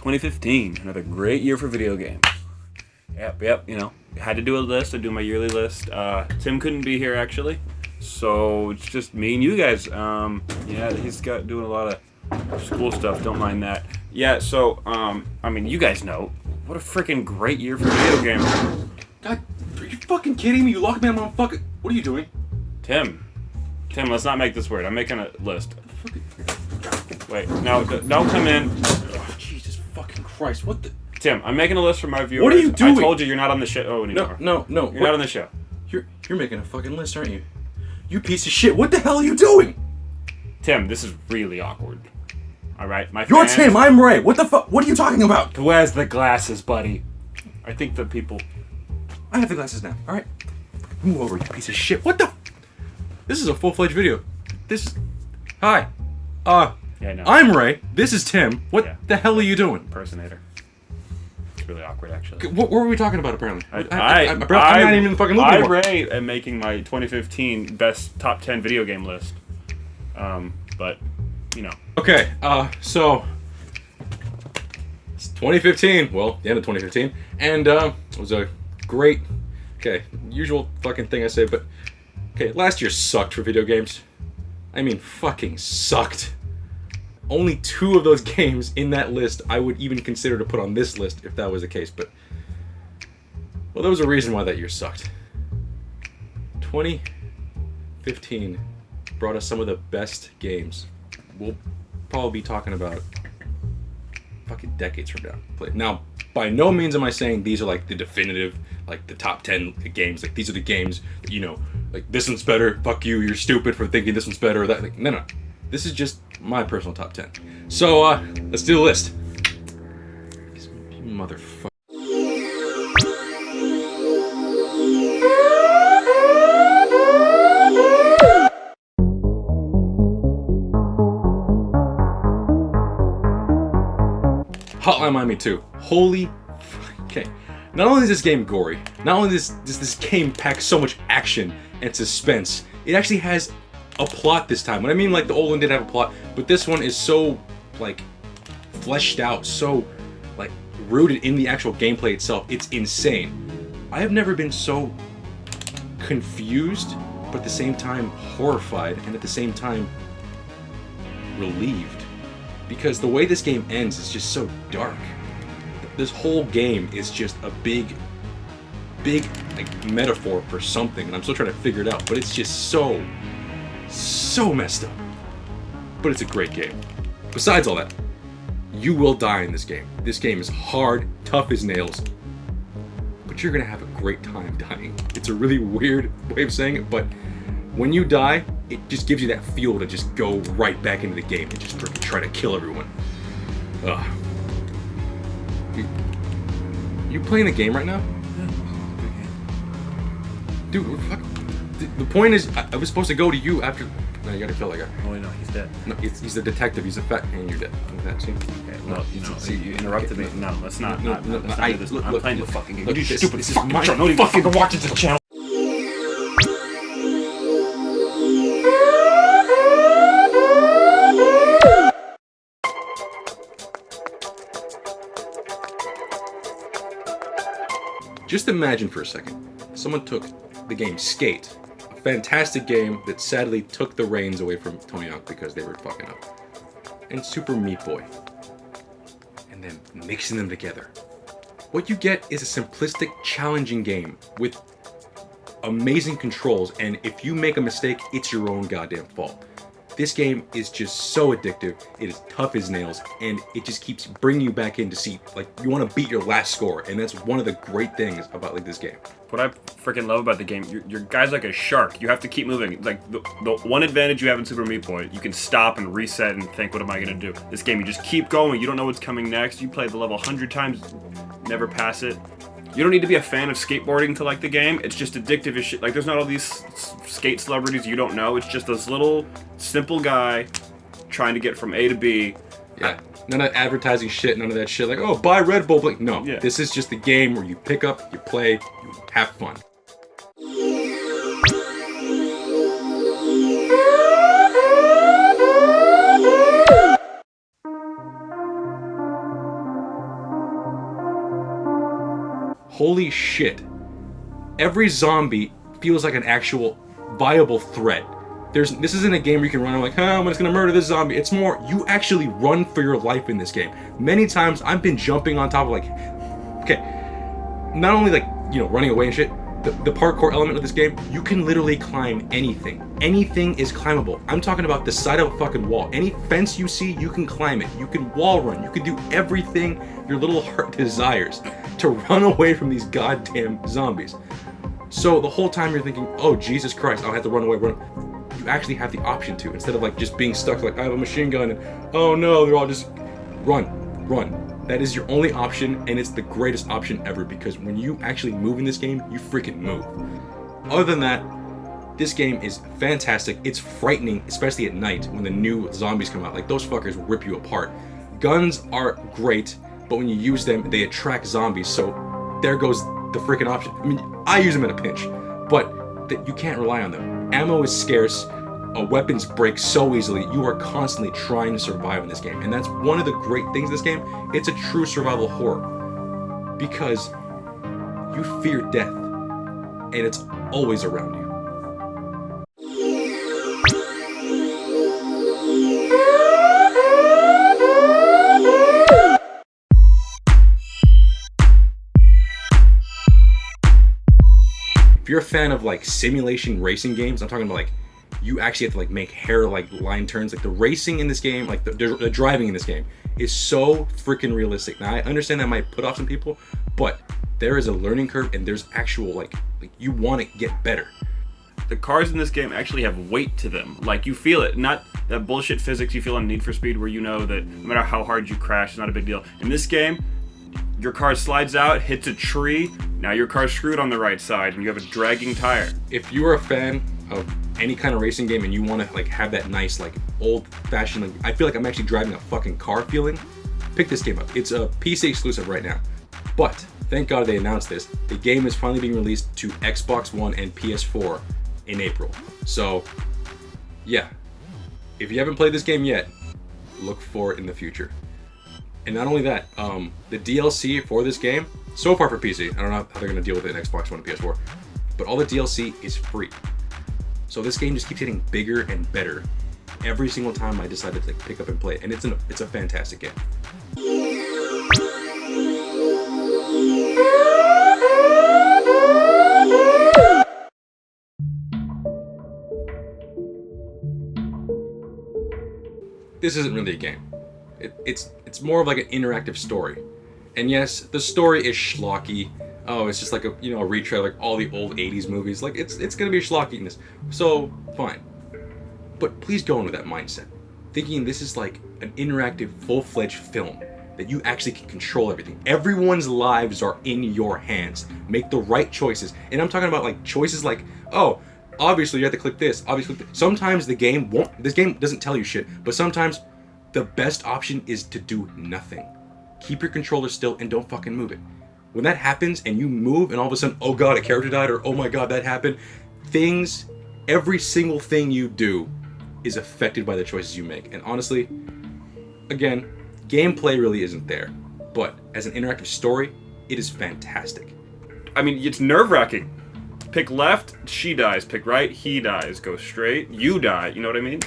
2015, another great year for video games. Yep, you know, had to do a list. I do my yearly list. Tim couldn't be here actually, so it's just me and you guys. Yeah, he's doing a lot of school stuff. Don't mind that. Yeah, so I mean, you guys know what a freaking great year for video games. God, are you fucking kidding me? You locked me on my fucking. What are you doing? Tim, let's not make this weird. I'm making a list. Wait, no, don't come in. Oh, Jesus fucking Christ! What the? Tim, I'm making a list for my viewers. What are you doing? I told you you're not on the show anymore. No. You're not on the show. You're making a fucking list, aren't you? You piece of shit! What the hell are you doing? Tim, this is really awkward. All right, You're Tim. I'm Ray. What the fuck? What are you talking about? Who has the glasses, buddy? I think the people. I have the glasses now. All right. Move over, you piece of shit. What the? This is a full-fledged video. Hi. Yeah, no. I'm Ray. This is Tim. What the hell are you doing? Impersonator. It's really awkward, actually. What were we talking about, apparently? I'm not even in the fucking loop anymore. Ray, am making my 2015 best top 10 video game list. But, you know. Okay, so... It's 2015. Well, the end of 2015. And, it was a great... Okay, usual fucking thing I say, but... Okay, last year sucked for video games. I mean, fucking sucked. Only 2 of those games in that list I would even consider to put on this list if that was the case, but... Well, there was a reason why that year sucked. 2015 brought us some of the best games. We'll probably be talking about fucking decades from now. Now, by no means am I saying these are like the definitive, like the top 10 games. Like, these are the games that, you know, like, this one's better, fuck you, you're stupid for thinking this one's better, or that. Like, no. This is just my personal top 10. So, let's do the list. You motherfucker. Hotline Miami 2. Holy... Okay. Not only is this game gory, not only does this game pack so much action and suspense, it actually has a plot this time. What I mean, like, the old one did have a plot, but this one is so, like, fleshed out, so, like, rooted in the actual gameplay itself. It's insane. I have never been so confused, but at the same time horrified, and at the same time relieved. Because the way this game ends is just so dark. This whole game is just a big, like, metaphor for something, and I'm still trying to figure it out, but it's just so messed up. But it's a great game. Besides all that, you will die in this game. This game is hard, tough as nails, but you're gonna have a great time dying. It's a really weird way of saying it, but when you die, it just gives you that fuel to just go right back into the game and just try to kill everyone. Ugh. You playing the game right now? Yeah. Dude, we're fuck. The point is, I was supposed to go to you after. No, you gotta kill that guy. Oh, wait, no, he's dead. No, he's the detective. He's a fat. And you're dead. Look at that. See? Okay, well, you interrupted me. No, let's not. No, let's not do this. look, I'm playing the look, fucking game. look, You this stupid is fucking my show. Nobody fucking watches this channel. Just imagine for a second, someone took the game Skate, a fantastic game that sadly took the reins away from Tony Hawk because they were fucking up, and Super Meat Boy, and then mixing them together. What you get is a simplistic, challenging game with amazing controls, and if you make a mistake, it's your own goddamn fault. This game is just so addictive, it is tough as nails, and it just keeps bringing you back in to see, like, you want to beat your last score, and that's one of the great things about, like, this game. What I freaking love about the game, your guy's like a shark. You have to keep moving. Like, the one advantage you have in Super Meat Boy, you can stop and reset and think, what am I gonna do? This game, you just keep going. You don't know what's coming next. You play the level 100 times, never pass it. You don't need to be a fan of skateboarding to like the game. It's just addictive as shit. Like, there's not all these skate celebrities you don't know. It's just this little, simple guy trying to get from A to B. Yeah. None of advertising shit, none of that shit. Like, oh, buy Red Bull. Like, no. Yeah. This is just the game where you pick up, you play, you have fun. holy shit. Every zombie feels like an actual viable threat. This isn't a game where you can run, I'm like, I'm just gonna murder this zombie. It's more, you actually run for your life in this game. Many times, I've been jumping on top of like, okay, not only like, you know, running away and shit, the parkour element of this game, you can literally climb anything. Anything is climbable. I'm talking about the side of a fucking wall. Any fence you see, you can climb it. You can wall run. You can do everything your little heart desires to run away from these goddamn zombies. So the whole time you're thinking, oh, Jesus Christ, I'll have to run away, you actually have the option to, instead of like just being stuck like, I have a machine gun and oh no, they're all just run. That is your only option, and it's the greatest option ever, because when you actually move in this game, you freaking move. Other than that, this game is fantastic. It's frightening, especially at night when the new zombies come out. Like, those fuckers will rip you apart. Guns are great, but when you use them, they attract zombies, so there goes the freaking option. I mean, I use them in a pinch, but you can't rely on them. Ammo is scarce. Weapons break so easily. You are constantly trying to survive in this game, and that's one of the great things in this game. It's a true survival horror because you fear death, and it's always around you. If you're a fan of like simulation racing games, I'm talking about like you actually have to like make hair like line turns. Like the racing in this game, like the driving in this game is so freaking realistic. Now I understand that might put off some people, but there is a learning curve and there's actual like you want to get better. The cars in this game actually have weight to them. Like, you feel it. Not that bullshit physics you feel on Need for Speed where you know that no matter how hard you crash, it's not a big deal. In this game, your car slides out, hits a tree, now your car's screwed on the right side and you have a dragging tire. If you are a fan of any kind of racing game and you want to like have that nice like old-fashioned, like, I feel like I'm actually driving a fucking car feeling, pick this game up. It's a PC exclusive right now. But thank God they announced this. The game is finally being released to Xbox One and PS4 in April. So yeah, if you haven't played this game yet, look for it in the future. And not only that, the DLC for this game, so far for PC, I don't know how they're going to deal with it in Xbox One and PS4, but all the DLC is free. So this game just keeps getting bigger and better every single time I decide to like, pick up and play it. And it's a fantastic game. This isn't really a game. It's more of like an interactive story. And yes, the story is schlocky. Oh, it's just like a retread like all the old 80s movies. Like it's gonna be schlockiness. So fine. But please go in with that mindset. Thinking this is like an interactive, full-fledged film that you actually can control everything. Everyone's lives are in your hands. Make the right choices. And I'm talking about like choices like, oh, obviously you have to click this. Obviously, sometimes this game doesn't tell you shit, but sometimes the best option is to do nothing. Keep your controller still and don't fucking move it. When that happens and you move and all of a sudden, oh god, a character died, or oh my god, that happened, every single thing you do is affected by the choices you make. And honestly, again, gameplay really isn't there, but as an interactive story, it is fantastic. I mean, it's nerve-wracking. Pick left, she dies. Pick right, he dies. Go straight, you die. You know what I mean?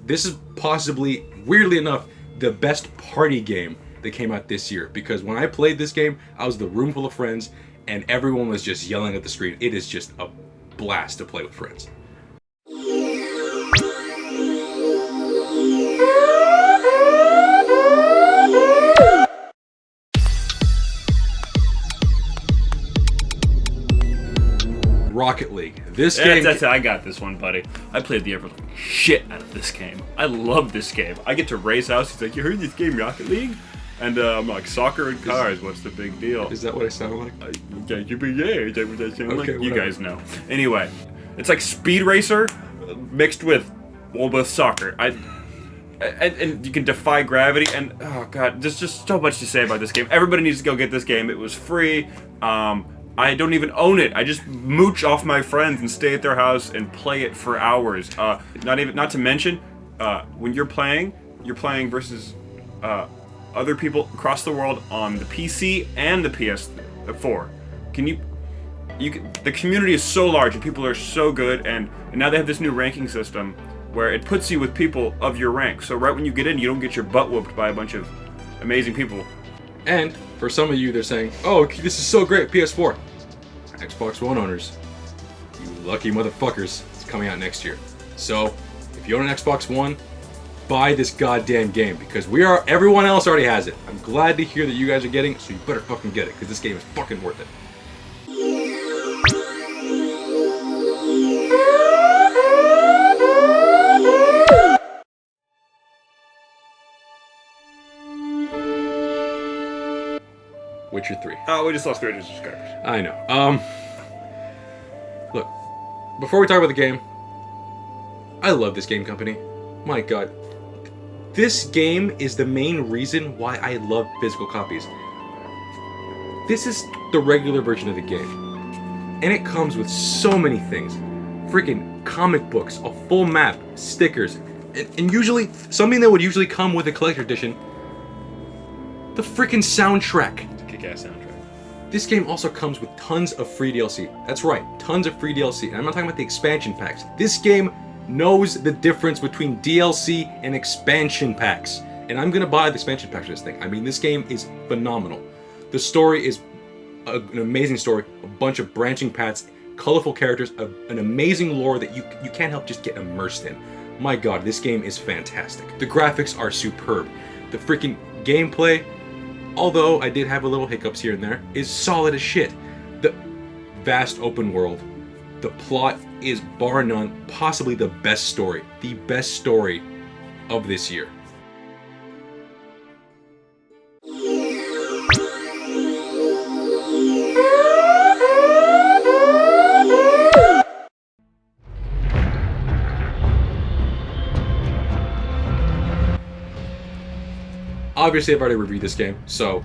This is possibly, weirdly enough, the best party game that came out this year, because when I played this game, I was in a room full of friends and everyone was just yelling at the screen. It is just a blast to play with friends. Rocket League. This game... I got this one, buddy. I played the ever shit out of this game. I love this game. I get to race house. He's like, you heard this game, Rocket League? And I'm like, soccer and cars, what's the big deal? Is that what I sound like? Is that what I sound like? Okay, you guys know. Anyway, it's like Speed Racer mixed with soccer. And you can defy gravity, and oh god, there's just so much to say about this game. Everybody needs to go get this game. It was free. I don't even own it. I just mooch off my friends and stay at their house and play it for hours. Not to mention, when you're playing versus other people across the world on the PC and the PS4. the community is so large and people are so good, and now they have this new ranking system where it puts you with people of your rank. So right when you get in, you don't get your butt whooped by a bunch of amazing people. And for some of you, they're saying, "Oh, this is so great, PS4." Xbox One owners, you lucky motherfuckers, it's coming out next year. So, if you own an Xbox One, buy this goddamn game, because everyone else already has it. I'm glad to hear that you guys are getting it, so you better fucking get it, because this game is fucking worth it. Witcher 3. Oh, we just lost 300 subscribers. I know. Look, before we talk about the game, I love this game company. My god. This game is the main reason why I love physical copies. This is the regular version of the game. And it comes with so many things. Freaking comic books, a full map, stickers, and usually, something that would usually come with a collector edition, the freaking soundtrack. Kick-ass soundtrack. This game also comes with tons of free DLC. That's right, tons of free DLC. And I'm not talking about the expansion packs. This game knows the difference between DLC and expansion packs. And I'm gonna buy the expansion packs for this thing. I mean, this game is phenomenal. The story is an amazing story, a bunch of branching paths, colorful characters, an amazing lore that you can't help just get immersed in. My god, this game is fantastic. The graphics are superb. The freaking gameplay, although I did have a little hiccups here and there, is solid as shit. The vast open world, the plot is bar none, possibly the best story of this year. Obviously, I've already reviewed this game, so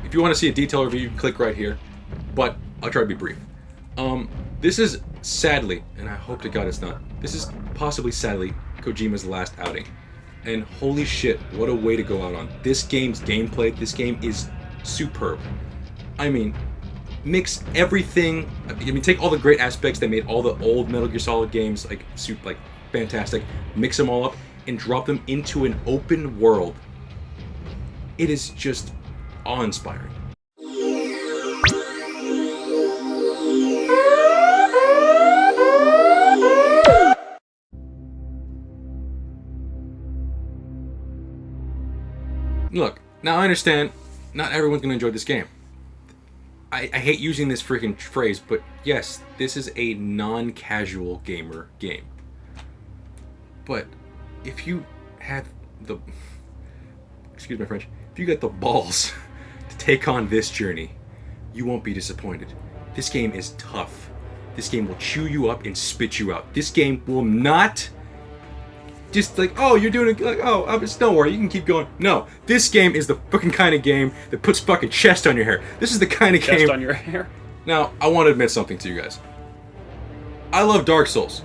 if you want to see a detailed review, click right here, but I'll try to be brief. This is sadly, and I hope to God it's not, this is possibly sadly Kojima's last outing. And holy shit, what a way to go out on. This game's gameplay, this game is superb. I mean, mix everything, take all the great aspects that made all the old Metal Gear Solid games like fantastic, mix them all up and drop them into an open world. It is just awe-inspiring. Look, now I understand not everyone's gonna enjoy this game. I hate using this freaking phrase, but yes, this is a non-casual gamer game. But if you have the, excuse my French, if you got the balls to take on this journey, you won't be disappointed. This game is tough. This game will chew you up and spit you out. This game will not just like, oh, you're doing it, like, oh, just don't worry, you can keep going. No, this game is the fucking kind of game that puts fucking chest on your hair. This is the kind of game. Chest on your hair? Now, I want to admit something to you guys. I love Dark Souls,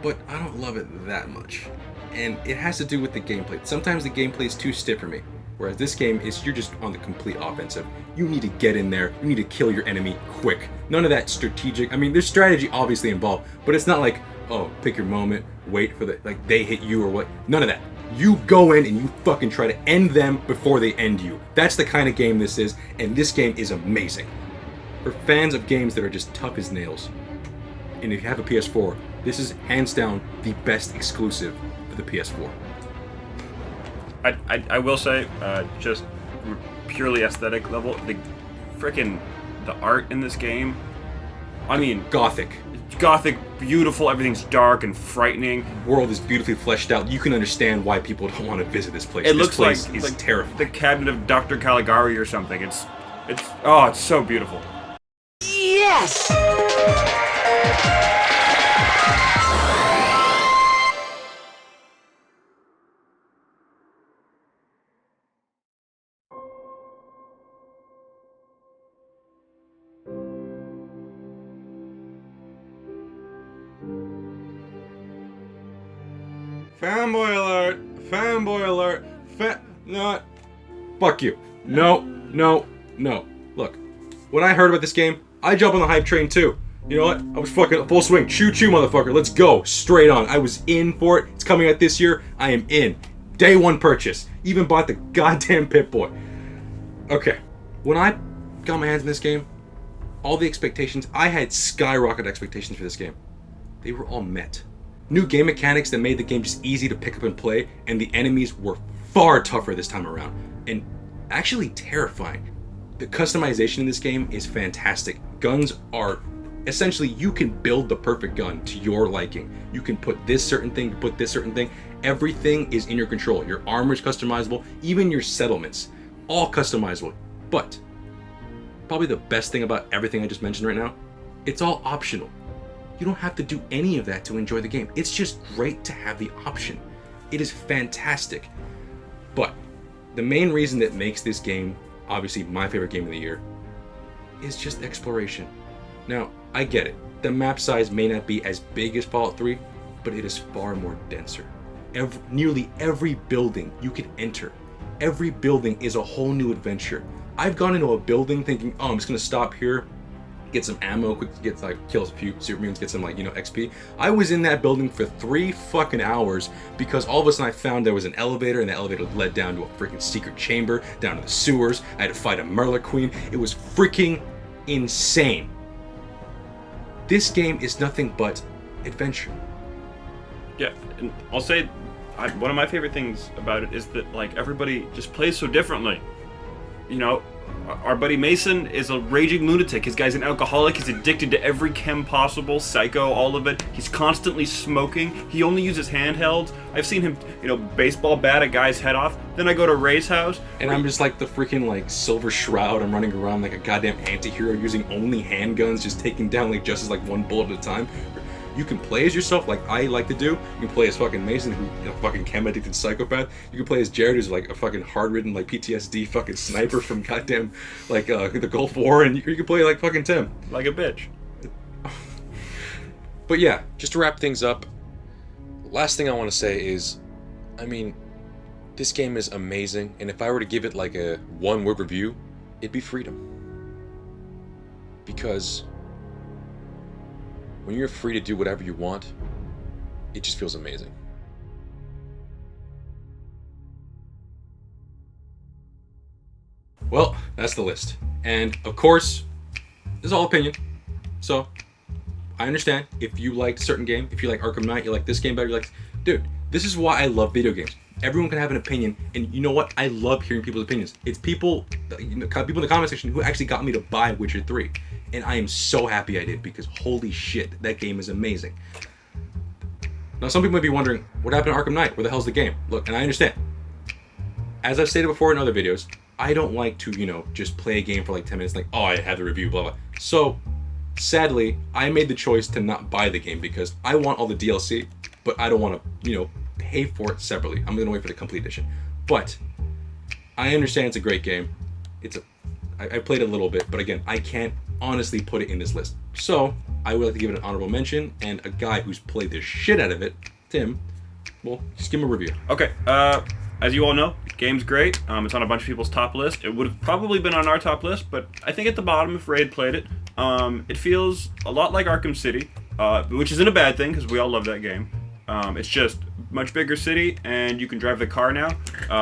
but I don't love it that much. And it has to do with the gameplay. Sometimes the gameplay is too stiff for me. Whereas this game is, you're just on the complete offensive. You need to get in there, you need to kill your enemy quick. None of that strategic, I mean, there's strategy obviously involved, but it's not like, oh, pick your moment, wait for like they hit you or what. None of that. You go in and you fucking try to end them before they end you. That's the kind of game this is, and this game is amazing. For fans of games that are just tough as nails, and if you have a PS4, this is hands down the best exclusive for the PS4. I will say, just purely aesthetic level, the art in this game, I mean, Gothic, beautiful, everything's dark and frightening. The world is beautifully fleshed out. You can understand why people don't want to visit this place. It this looks place like is terrifying. The cabinet of Dr. Caligari or something. It's so beautiful. Yes! Fanboy alert! Fanboy alert! Not. Fuck you. No. Look, when I heard about this game, I jumped on the hype train too. You know what? I was fucking full swing. Choo choo, motherfucker. Let's go. Straight on. I was in for it. It's coming out this year. I am in. Day one purchase. Even bought the goddamn Pip-Boy. Okay. When I got my hands on this game, all the expectations, I had skyrocketed expectations for this game. They were all met. New game mechanics that made the game just easy to pick up and play, and the enemies were far tougher this time around, and actually terrifying. The customization in this game is fantastic. Guns are, essentially, you can build the perfect gun to your liking. You can put this certain thing, put this certain thing. Everything is in your control. Your armor is customizable, even your settlements, all customizable. But probably the best thing about everything I just mentioned right now, it's all optional. You don't have to do any of that to enjoy the game. It's just great to have the option. It is fantastic. But the main reason that makes this game, obviously my favorite game of the year, is just exploration. Now, I get it. The map size may not be as big as Fallout 3, but it is far more denser. Nearly every building you can enter, every building is a whole new adventure. I've gone into a building thinking, oh, I'm just gonna stop here, get some ammo, quick kill a few super mutants, get some XP. I was in that building for 3 fucking hours because all of a sudden I found there was an elevator, and the elevator led down to a freaking secret chamber, down to the sewers. I had to fight a Murloc Queen. It was freaking insane. This game is nothing but adventure. Yeah, and I'll say, one of my favorite things about it is that everybody just plays so differently. You know, our buddy Mason is a raging lunatic. His guy's an alcoholic. He's addicted to every chem possible, psycho, all of it. He's constantly smoking. He only uses handhelds. I've seen him, baseball bat a guy's head off. Then I go to Ray's house, and I'm just like the freaking Silver Shroud. I'm running around like a goddamn anti-hero using only handguns, just taking down just as one bullet at a time. You can play as yourself, like I like to do. You can play as fucking Mason, who's a fucking chem-addicted psychopath. You can play as Jared, who's a fucking hard-ridden, PTSD fucking sniper from goddamn, the Gulf War. And you can play like fucking Tim. Like a bitch. But yeah, just to wrap things up, last thing I want to say is, this game is amazing. And if I were to give it a one-word review, it'd be freedom. Because when you're free to do whatever you want, it just feels amazing. Well, that's the list. And of course, this is all opinion. So, I understand if you liked a certain game, if you like Arkham Knight, you like this game better, dude, this is why I love video games. Everyone can have an opinion, and you know what? I love hearing people's opinions. It's people in the comment section who actually got me to buy Witcher 3. And I am so happy I did, because holy shit, that game is amazing. Now, some people might be wondering, what happened to Arkham Knight? Where the hell's the game? Look, and I understand. As I've stated before in other videos, I don't like to, just play a game for 10 minutes, oh, I have the review, blah, blah. So, sadly, I made the choice to not buy the game because I want all the DLC, but I don't want to, pay for it separately. I'm going to wait for the complete edition. But, I understand it's a great game. I played it a little bit, but again, I can't honestly put it in this list. So, I would like to give it an honorable mention, and a guy who's played the shit out of it, Tim, well, just give him a review. Okay, as you all know, the game's great. It's on a bunch of people's top list. It would have probably been on our top list, but I think at the bottom if Ray had played it. It feels a lot like Arkham City, which isn't a bad thing, because we all love that game. It's just much bigger city, and you can drive the car now.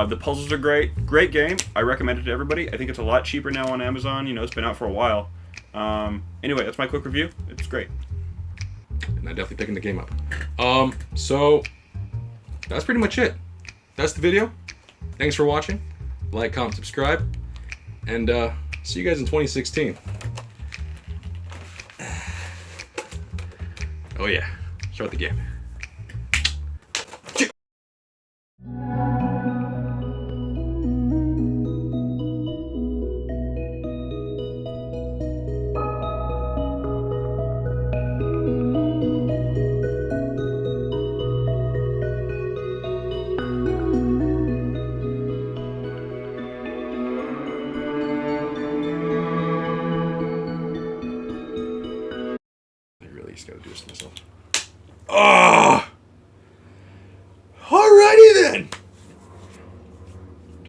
The puzzles are great. Great game. I recommend it to everybody. I think it's a lot cheaper now on Amazon. It's been out for a while. Anyway, that's my quick review. It's great. And I'm definitely picking the game up. So that's pretty much it. That's the video. Thanks for watching. Like, comment, subscribe, and see you guys in 2016. Oh yeah, start the game. Just gotta do this to myself. Oh!